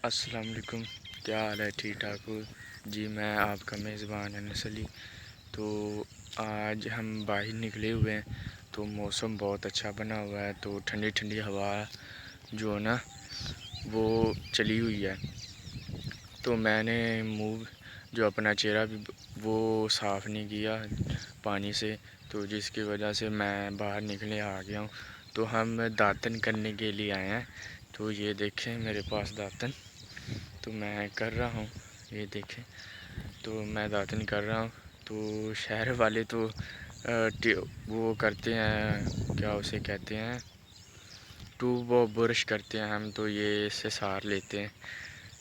السلام علیکم، کیا حال ہے؟ ٹھیک ٹھاک ہو جی؟ میں آپ کا میزبان انس علی۔ تو آج ہم باہر نکلے ہوئے ہیں، تو موسم بہت اچھا بنا ہوا ہے، تو ٹھنڈی ٹھنڈی ہوا جو ہے نا وہ چلی ہوئی ہے۔ تو میں نے منہ جو اپنا چہرہ بھی وہ صاف نہیں کیا پانی سے، تو جس کی وجہ سے میں باہر نکلے آ گیا ہوں۔ تو ہم داتن کرنے کے لیے آئے ہیں، تو یہ دیکھیں میرے پاس داتن تو میں کر رہا ہوں، یہ دیکھیں تو میں داتن کر رہا ہوں۔ تو شہر والے تو وہ کرتے ہیں، کیا اسے کہتے ہیں، ٹوب و برش کرتے ہیں، ہم تو یہ اس سے سار لیتے ہیں۔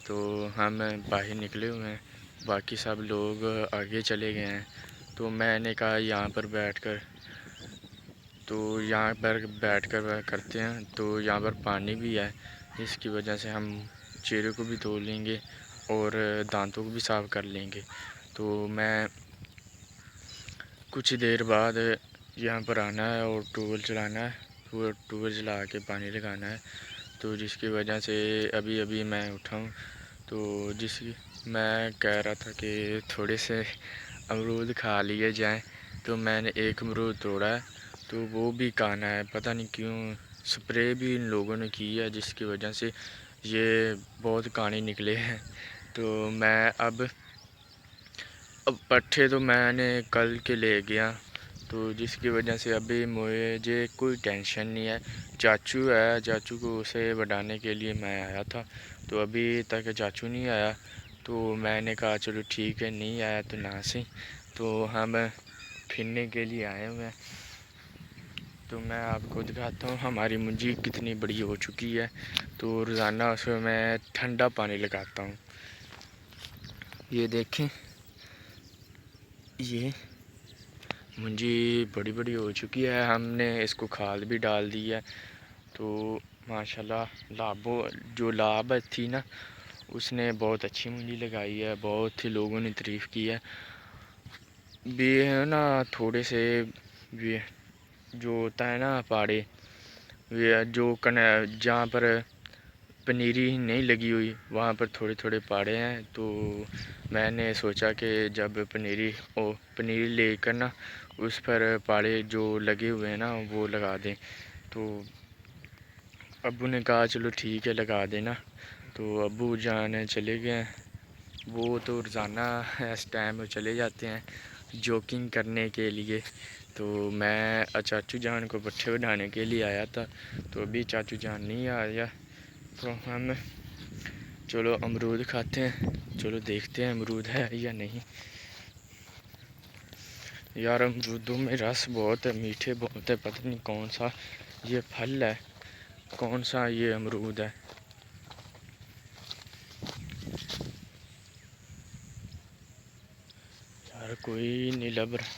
تو ہم باہر نکلے ہوئے ہیں، باقی سب لوگ آگے چلے گئے ہیں۔ تو میں نے کہا یہاں پر بیٹھ کر کرتے ہیں، تو یہاں پر پانی بھی ہے، اس کی وجہ سے ہم چہرے کو بھی دھو لیں گے اور دانتوں کو بھی صاف کر لیں گے۔ تو میں کچھ دیر بعد یہاں پر آنا ہے اور ٹوبل چلانا ہے، ٹوبل چلا کے پانی لگانا ہے۔ تو جس کی وجہ سے ابھی میں اٹھا ہوں، تو میں کہہ رہا تھا کہ تھوڑے سے امرود کھا لیے جائیں۔ تو میں نے ایک امرود توڑا ہے، تو وہ بھی کانا ہے، پتہ نہیں کیوں سپرے بھی ان لوگوں نے کی ہے، جس کی وجہ سے یہ بہت کانے نکلے ہیں۔ تو میں اب پٹھے تو میں نے کل کے لے گیا، تو جس کی وجہ سے ابھی مجھے کوئی ٹینشن نہیں ہے۔ چاچو ہے، چاچو کو اسے بڑھانے کے لیے میں آیا تھا، تو ابھی تک چاچو نہیں آیا، تو میں نے کہا چلو ٹھیک ہے، نہیں آیا تو نہ صحیح۔ تو ہم پھرنے کے لیے آئے ہوئے ہیں، تو میں آپ کو دکھاتا ہوں ہماری منجی کتنی بڑی ہو چکی ہے۔ تو روزانہ اس میں ٹھنڈا پانی لگاتا ہوں، یہ دیکھیں یہ منجی بڑی بڑی ہو چکی ہے، ہم نے اس کو کھاد بھی ڈال دی ہے۔ تو ماشاءاللہ جو لاب تھی نا، اس نے بہت اچھی منجی لگائی ہے، بہت ہی لوگوں نے تعریف کی ہے۔ بھی ہے نا تھوڑے سے جو ہوتا ہے نا پاڑے، جو جہاں پر پنیری نہیں لگی ہوئی وہاں پر تھوڑے تھوڑے پاڑے ہیں، تو میں نے سوچا کہ جب پنیری لے کر نا اس پر پاڑے جو لگے ہوئے ہیں نا وہ لگا دیں۔ تو ابو نے کہا چلو ٹھیک ہے لگا دینا، تو ابو جان چلے گئے ہیں، وہ تو روزانہ اس ٹائم چلے جاتے ہیں جوکنگ کرنے کے لیے۔ تو میں چاچو جان کو پٹھے بڑھانے کے لیے آیا تھا، تو ابھی چاچو جان نہیں آیا، تو ہم چلو امرود کھاتے ہیں، چلو دیکھتے ہیں امرود ہے یا نہیں۔ یار امرودوں میں رس بہت ہے، میٹھے بہت ہے، پتہ نہیں کون سا یہ پھل ہے، کون سا یہ امرود ہے۔ یار کوئی نہیں لب رہا،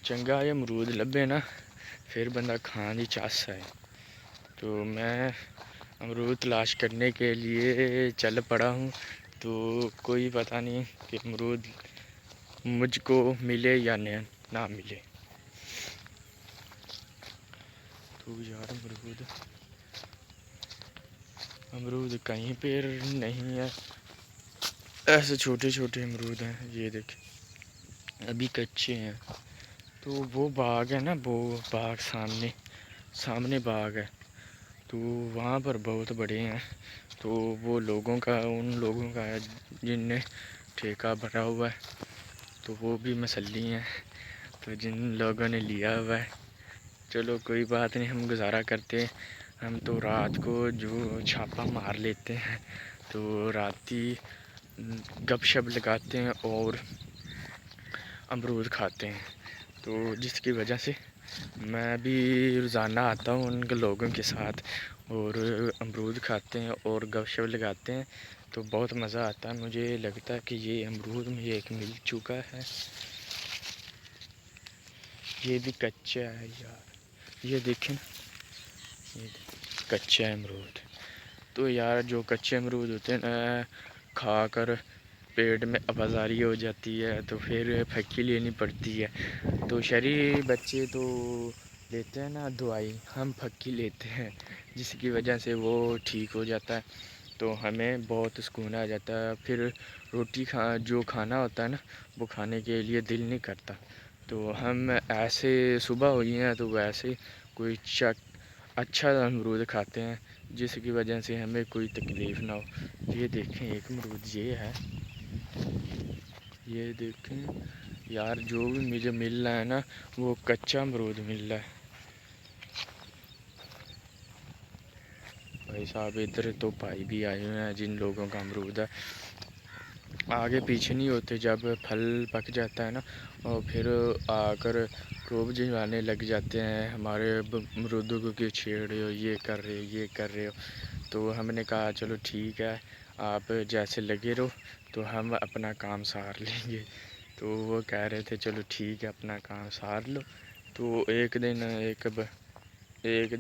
چنگا یہ امرود لبے نا پھر بندہ کھان دی چاس ہے۔ تو میں امرود تلاش کرنے کے لیے چل پڑا ہوں، تو کوئی پتہ نہیں کہ امرود مجھ کو ملے یا نہ ملے۔ تو یار امرود کہیں پہ نہیں ہے، ایسے چھوٹے چھوٹے امرود ہیں، یہ دیکھیں ابھی کچے ہیں۔ تو وہ باغ ہے نا، وہ باغ سامنے باغ ہے، تو وہاں پر بہت بڑے ہیں، تو وہ ان لوگوں کا ہے جن نے ٹھیکہ بھرا ہوا ہے، تو وہ بھی مسلی ہیں، تو جن لوگوں نے لیا ہوا ہے چلو کوئی بات نہیں، ہم گزارا کرتے ہیں۔ ہم تو رات کو جو چھاپا مار لیتے ہیں، تو رات ہی گپ شپ لگاتے ہیں اور امرود کھاتے ہیں۔ تو جس کی وجہ سے میں بھی روزانہ آتا ہوں ان کے لوگوں کے ساتھ، اور امرود کھاتے ہیں اور گپ شپ لگاتے ہیں، تو بہت مزہ آتا ہے۔ مجھے لگتا ہے کہ یہ امرود مجھے ایک مل چکا ہے، یہ بھی کچا ہے یار، یہ دیکھیں یہ کچا امرود۔ تو یار جو کچے امرود ہوتے ہیں نا، کھا کر پیٹ میں ابازاری ہو جاتی ہے، تو پھر پھکی لینی پڑتی ہے۔ تو شہری بچے تو لیتے ہیں نا دوائی، ہم پھکی لیتے ہیں، جس کی وجہ سے وہ ٹھیک ہو جاتا ہے۔ تو ہمیں بہت سکون آ جاتا ہے. پھر روٹی جو کھانا ہوتا ہے نا وہ کھانے کے لیے دل نہیں کرتا. تو ہم ایسے صبح ہوئی ہیں تو ویسے کوئی اچھا امرود کھاتے ہیں جس کی وجہ سے ہمیں کوئی تکلیف نہ ہو. یہ دیکھیں ایک امرود یہ ہے, یہ دیکھیں یار, جو بھی مجھے مل رہا ہے نا وہ کچا امرود مل رہا ہے. بھائی صاحب ادھر تو بھائی بھی آئے ہوئے ہیں جن لوگوں کا امرود ہے آگے پیچھے نہیں ہوتے. جب پھل پک جاتا ہے نا اور پھر آ کر روب جھلانے لگ جاتے ہیں ہمارے امرودوں کو کہ چھیڑ رہے ہو, یہ کر رہے ہو, یہ کر رہے ہو. تو ہم نے کہا چلو ٹھیک ہے آپ جیسے لگے رہو تو ہم اپنا کام سار لیں گے. تو وہ کہہ رہے تھے چلو ٹھیک ہے اپنا کام سار لو. تو ایک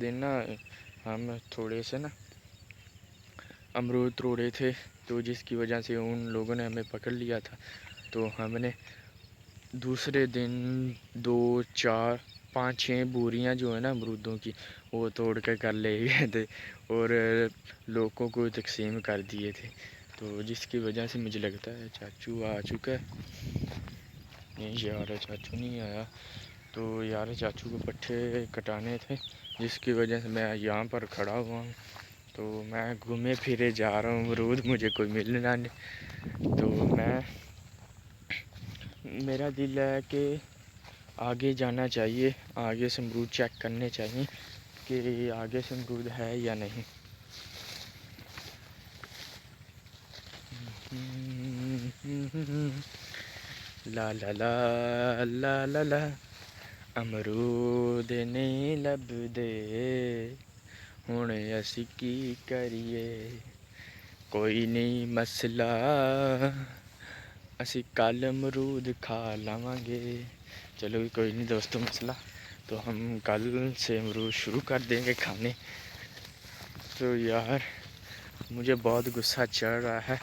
دن نا ہم تھوڑے سے نا امرود توڑے تھے تو جس کی وجہ سے ان لوگوں نے ہمیں پکڑ لیا تھا. تو ہم نے دوسرے دن 2 4 5 6 بوریاں جو ہیں نا امرودوں کی وہ توڑ کر لے گئے تھے اور لوگوں کو تقسیم کر دیے تھے. تو جس کی وجہ سے مجھے لگتا ہے چاچو آ چکا ہے. نہیں یار چاچو نہیں آیا. تو یار چاچو کو پٹھے کٹانے تھے جس کی وجہ سے میں یہاں پر کھڑا ہوا ہوں. تو میں گھومے پھرے جا رہا ہوں, امرود مجھے کوئی ملنا نہیں. تو میرا دل ہے کہ آگے جانا چاہیے, آگے سے امرود چیک کرنے چاہیے کہ آگے سے امرود ہے یا نہیں. لا لا لا لا لا لا امرود نے لب دے ہن اسی کی کریے, کوئی نہیں مسئلہ اسی کل امرود کھا لواਂگے. چلو کوئی نہیں دوستو مسئلہ, تو ہم کل سے امرود شروع کر دیں گے کھانے. تو یار مجھے بہت غصہ چڑھ رہا ہے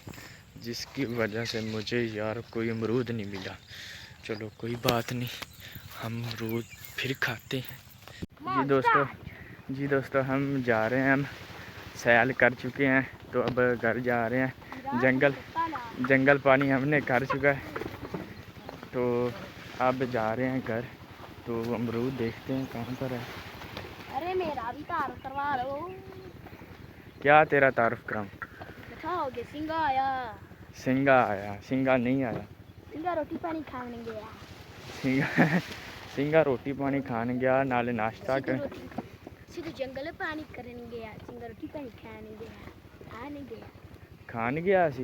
جس کی وجہ سے مجھے یار کوئی امرود نہیں ملا. چلو کوئی بات نہیں, ہم امرود پھر کھاتے ہیں. جی دوستو ہم جا رہے ہیں, ہم سیل کر چکے ہیں تو اب گھر جا رہے ہیں. جنگل پانی ہم نے کر چکا ہے تو اب جا رہے ہیں گھر. تو امرود دیکھتے ہیں کہاں پر ہے. ارے میرا بھی تعارف کروا لو. کیا تیرا تعارف کراؤں؟ بتاؤ گے سنگا آیا. سنگا آیا, سنگا نہیں آیا. سنگا روٹی پانی کھانے گیا. سنگا روٹی پانی کھان گیا نالے ناشتہ کر. سدھو جنگل پانی کرن گیا, سنگا روٹی پانی کھانے گیا. کھانے گیا. کھان گیا سی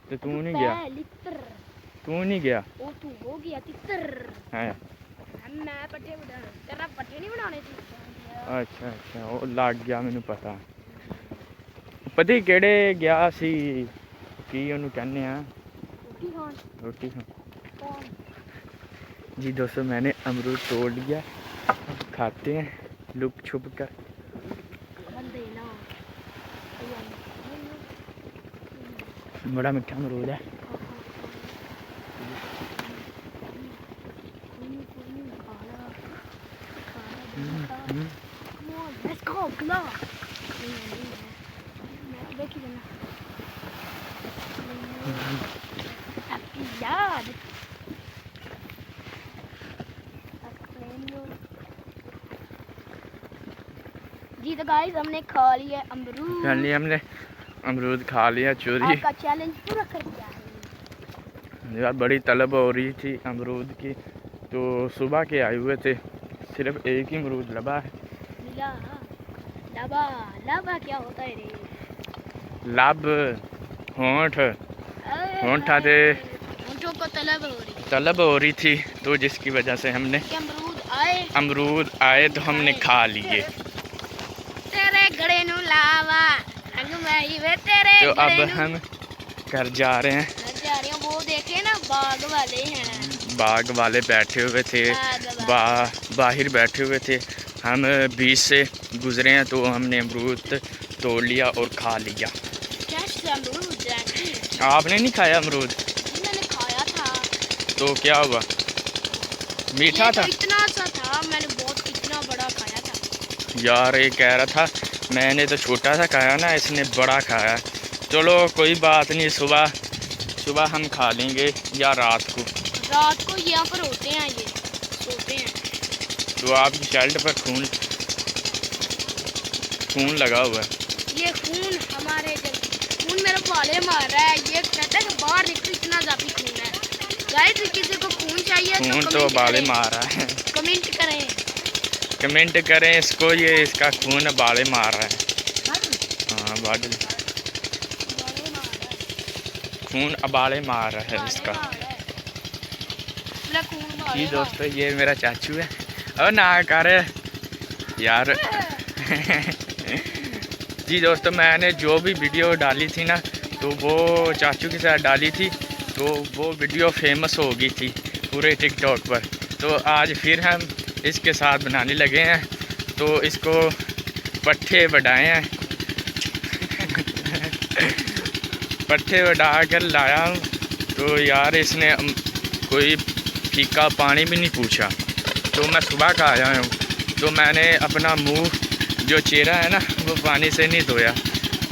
جی تو نہیں گیا, تو نہیں گیا. وہ تو ہو گیا تتر. ہے میں پٹھے تیرا پٹھے نہیں بنانے تھی. اچھا اچھا وہ لگ گیا ਮੈਨੂੰ ਪਤਾ. ਪਤੀ ਕਿਹੜੇ ਗਿਆ ਸੀ ਕੀ ਉਹਨੂੰ ਕਹਿੰਦੇ ਆ روٹی کھان. جی دوستو میں نے امرود توڑ لیا, کھاتے ہیں لپ چھپ کر. بڑا میٹھا امرود ہے. جی تو گائز ہم نے کھا لیا امرود. ہم نے امرود کھا لیا چوری. آپ کا چیلنج پورا کر دیا ہے. یار بڑی طلب ہو رہی تھی امرود کی تو صبح کے آئے ہوئے تھے, صرف ایک ہی امرود لبا ہے. ملا لبا. لبا کیا ہوتا ہے رے؟ لب ہونٹ, ہونٹاں تے ہونٹوں کو طلب ہو رہی تھی تو جس کی وجہ سے ہم نے امرود آئے تو ہم نے کھا لیے. تیرے گڑے نو لاوا تو اب ہم گھر جا رہے ہیں. وہ دیکھے نا باغ والے ہیں, باغ والے بیٹھے ہوئے تھے, باہر بیٹھے ہوئے تھے. ہم بیچ سے گزرے ہیں تو ہم نے امرود توڑ لیا اور کھا لیا. آپ نے نہیں کھایا امرود؟ میں نے کھایا تھا. تو کیا ہوا, میٹھا تھا؟ اتنا سا تھا, میں نے بہت اتنا بڑا کھایا تھا. یار یہ کہہ رہا تھا میں نے تو چھوٹا سا کھایا نا، اس نے بڑا کھایا. چلو کوئی بات نہیں، صبح ہم کھا لیں گے یا رات کو. رات کو یہاں پر ہوتے ہیں، یہ سوتے ہیں. تو آپ کی شرٹ پر خون لگا ہوا ہے. یہ خون ہمارے خون میرے بالے مار رہا ہے. یہ کہتا ہے کہ باہر نکل، اتنا ذاتی خون ہے. گائز کسی کو خون چاہیے خون تو بالے مار رہا ہے. کمنٹ کریں. کمنٹ کریں اس کو، یہ اس کا خون بالے مار رہا ہے. ہاں باڈی خون ابالے مار رہا ہے اس کا. جی دوستو یہ میرا چاچو ہے. اور نہ کر یار. جی دوستو میں نے جو بھی ویڈیو ڈالی تھی نا، تو وہ چاچو کے ساتھ ڈالی تھی، تو وہ ویڈیو فیمس ہو گئی تھی پورے ٹک ٹاک پر. تو آج پھر ہم اس کے ساتھ بنانے لگے ہیں. تو اس کو پٹھے بڑھائے ہیں. پٹھے بڑھا کر لایا ہوں. تو یار اس نے کوئی پھیکا پانی بھی نہیں پوچھا. تو میں صبح کا آیا ہوں، تو میں نے اپنا منہ جو چہرہ ہے نا وہ پانی سے نہیں دھویا.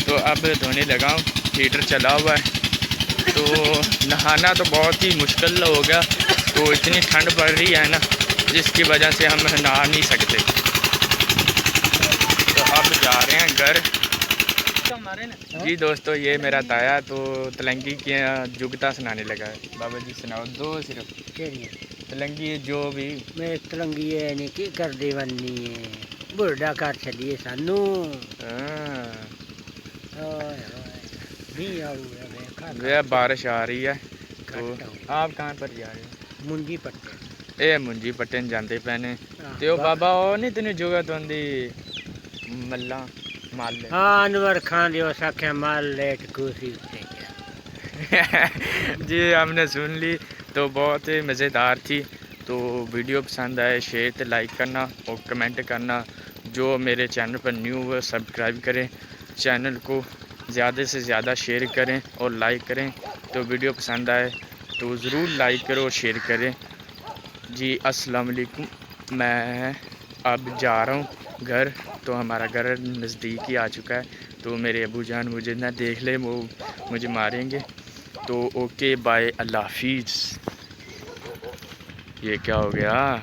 تو اب دھونے لگا ہوں. ہیٹر چلا ہوا ہے. تو نہانا تو بہت ہی مشکل ہو گیا. تو اتنی ٹھنڈ پڑ رہی ہے نا، جس کی وجہ سے ہم نہا نہیں سکتے. تو اب جا رہے ہیں گھر. جی دوستو یہ میرا تایا تو تلنگی کی جگتا سنانے لگا ہے. بابا جی سناؤ دو صرف تلنگی جو بھی. میں تلنگی ہے نہیں کی کر دی ونی ہے بڑھا کر چلیے سانو. بارش آ رہی ہے. تو آپ کہاں پر جا رہے ہیں؟ منجی پٹے. اے منجی پٹن جاندے پہنے. تو بابا وہ نہیں تین جگت ہوندی ملا مال. ہاں انور خان جو ساکھیا مال لیٹ کوسی. جی ہم نے سن لی. تو بہت ہی مزیدار تھی. تو ویڈیو پسند آئے شیئر لائک کرنا اور کمنٹ کرنا. جو میرے چینل پر نیو ہے سبسکرائب کریں. چینل کو زیادہ سے زیادہ شیئر کریں اور لائک کریں. تو ویڈیو پسند آئے تو ضرور لائک کرو اور شیئر کریں. جی السلام علیکم. میں اب جا رہا ہوں گھر. تو ہمارا گھر نزدیک ہی آ چکا ہے. تو میرے ابو جان مجھے نہ دیکھ لے وہ مجھے ماریں گے. تو اوکے بائے اللہ حافظ. یہ کیا ہو گیا؟